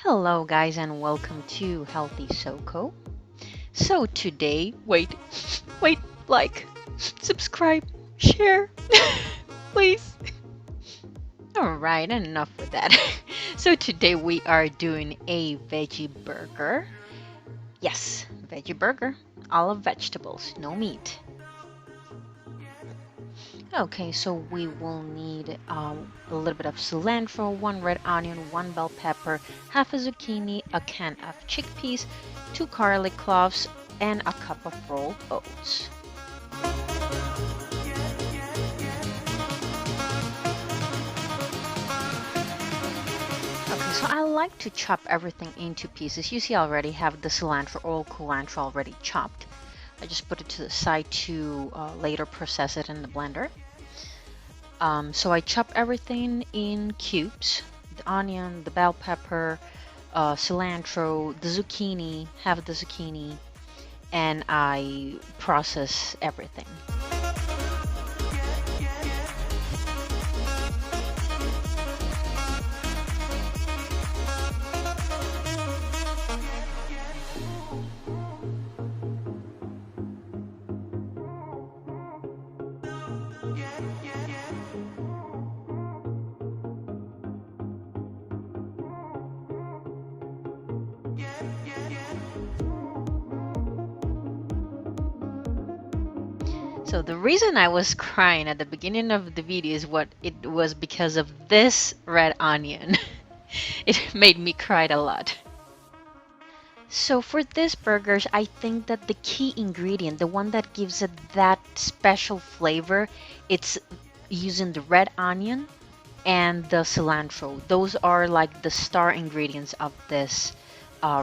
Hello guys and welcome to Healthy Soko. So today, wait, like, subscribe, share, please. Alright, enough with that. So today we are doing a veggie burger. Yes, veggie burger. All of vegetables, no meat. Okay, so we will need a little bit of cilantro, one red onion, one bell pepper, half a zucchini, a can of chickpeas, two garlic cloves, and a cup of rolled oats. Okay, so I like to chop everything into pieces. You see, I already have the cilantro or culantro already chopped. I just put it to the side to later process it in the blender. So I chop everything in cubes, the onion, the bell pepper, cilantro, the zucchini, half the zucchini, and I process everything. So the reason I was crying at the beginning of the video is what it was because of this red onion. It made me cry a lot. So for these burgers, I think that the key ingredient, the one that gives it that special flavor, it's using the red onion and the cilantro. Those are like the star ingredients of this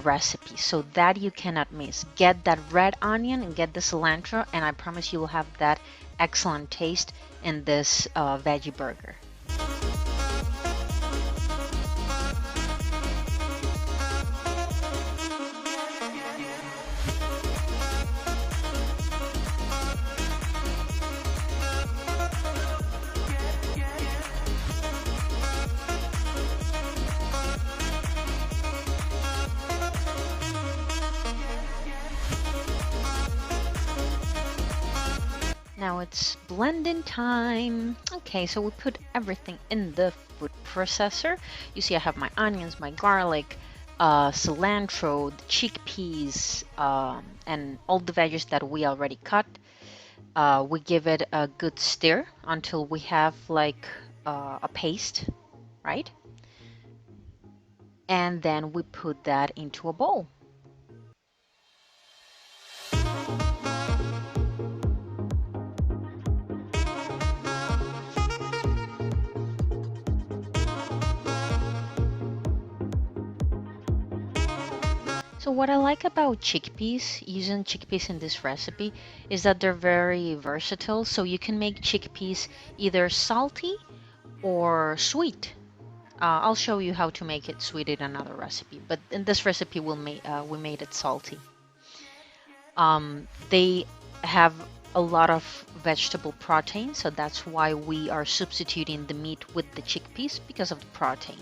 recipe, so that you cannot miss. Get that red onion and get the cilantro, and I promise you will have that excellent taste in this veggie burger. Now it's blending time. Okay, so we put everything in the food processor. You see I have my onions, my garlic, cilantro, the chickpeas, and all the veggies that we already cut. We give it a good stir until we have like a paste, right? And then we put that into a bowl. So what I like about chickpeas, using chickpeas in this recipe, is that they're very versatile. So you can make chickpeas either salty or sweet. I'll show you how to make it sweet in another recipe, but in this recipe we made it salty. They have a lot of vegetable protein, so that's why we are substituting the meat with the chickpeas because of the protein.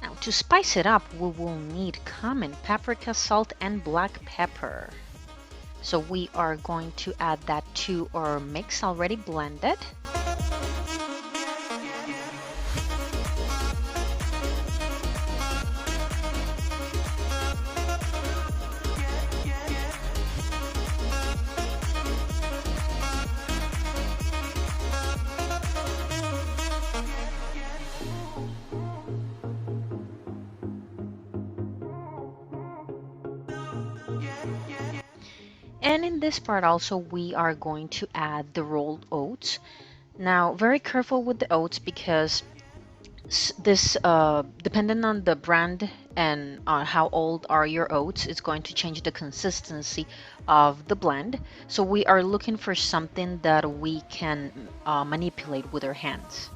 Now, to spice it up, we will need cumin, paprika, salt, and black pepper. So we are going to add that to our mix already blended. And in this part also we are going to add the rolled oats. Now very careful with the oats because this depending on the brand and on how old are your oats, it's going to change the consistency of the blend. So we are looking for something that we can manipulate with our hands.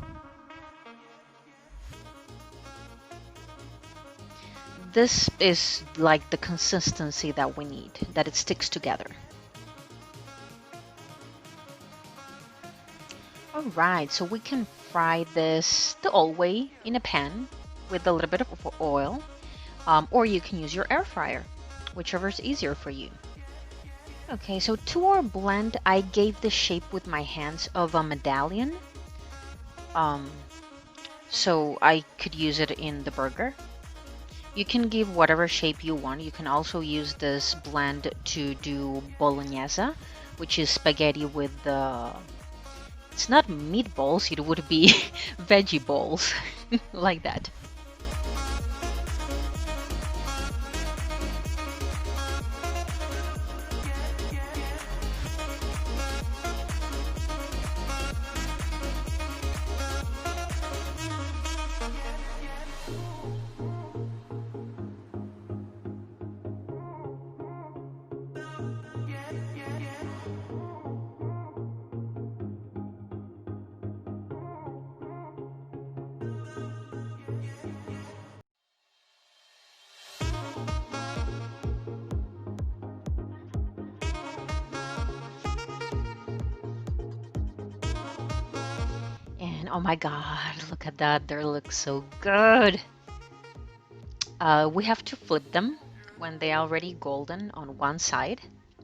This is like the consistency that we need, that it sticks together. Alright, so we can fry this the old way in a pan with a little bit of oil, or you can use your air fryer, whichever is easier for you. Okay, so to our blend, I gave the shape with my hands of a medallion, um, so I could use it in the burger. You can give whatever shape you want. You can also use this blend to do bolognese, which is spaghetti with the... It's not meatballs, it would be veggie balls, like that. And oh my god, look at that, they look so good. We have to flip them when they are already golden on one side,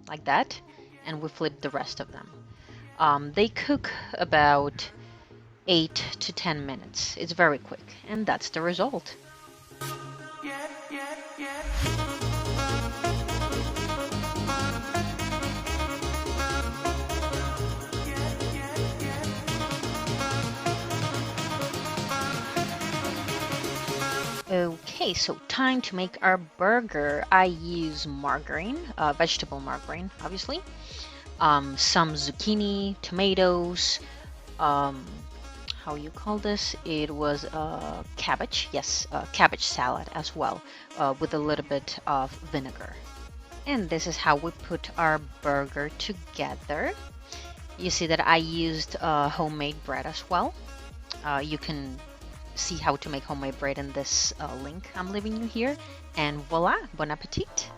like that, and we flip the rest of them. They cook about 8 to 10 minutes. It's very quick, and that's the result. Okay, so time to make our burger. I use margarine, vegetable margarine, obviously. Some zucchini, tomatoes, how you call this? It was cabbage, yes, cabbage salad as well, with a little bit of vinegar. And this is how we put our burger together. You see that I used homemade bread as well. You can see how to make homemade bread in this link I'm leaving you here. And voila, bon appetit!